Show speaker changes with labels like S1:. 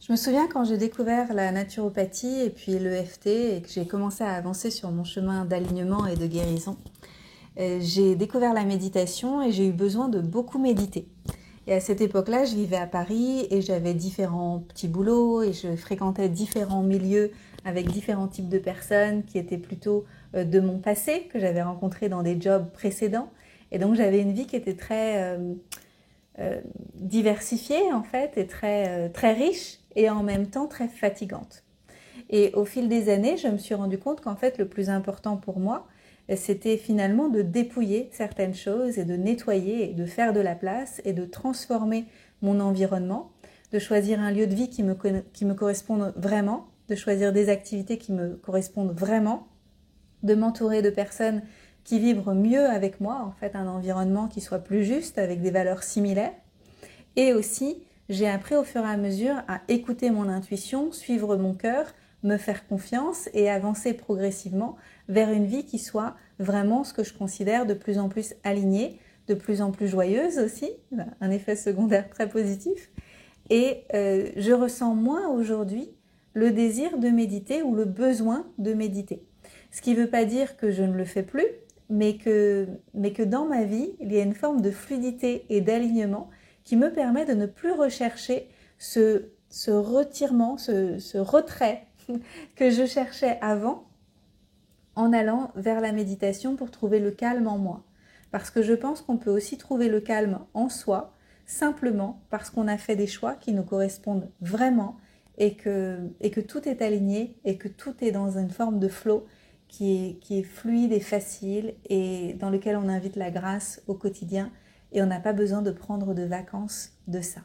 S1: Je me souviens quand j'ai découvert la naturopathie et puis l'EFT et que j'ai commencé à avancer sur mon chemin d'alignement et de guérison, j'ai découvert la méditation et j'ai eu besoin de beaucoup méditer. Et à cette époque-là, je vivais à Paris et j'avais différents petits boulots et je fréquentais différents milieux avec différents types de personnes qui étaient plutôt de mon passé, que j'avais rencontré dans des jobs précédents. Et donc j'avais une vie qui était diversifiée en fait et très riche et en même temps très fatigante. Et au fil des années, je me suis rendu compte qu'en fait le plus important pour moi, c'était finalement de dépouiller certaines choses et de nettoyer et de faire de la place et de transformer mon environnement, de choisir un lieu de vie qui me corresponde vraiment, de choisir des activités qui me correspondent vraiment, de m'entourer de personnes qui vibrent mieux avec moi, en fait un environnement qui soit plus juste avec des valeurs similaires. Et aussi, j'ai appris au fur et à mesure à écouter mon intuition, suivre mon cœur, me faire confiance et avancer progressivement vers une vie qui soit vraiment ce que je considère de plus en plus alignée, de plus en plus joyeuse aussi, un effet secondaire très positif. Et je ressens moins aujourd'hui le désir de méditer ou le besoin de méditer. Ce qui ne veut pas dire que je ne le fais plus, mais que dans ma vie, il y a une forme de fluidité et d'alignement qui me permet de ne plus rechercher ce retirement, ce retrait que je cherchais avant en allant vers la méditation pour trouver le calme en moi. Parce que je pense qu'on peut aussi trouver le calme en soi, simplement parce qu'on a fait des choix qui nous correspondent vraiment et que tout est aligné et que tout est dans une forme de flow qui est fluide et facile et dans lequel on invite la grâce au quotidien et on n'a pas besoin de prendre de vacances de ça.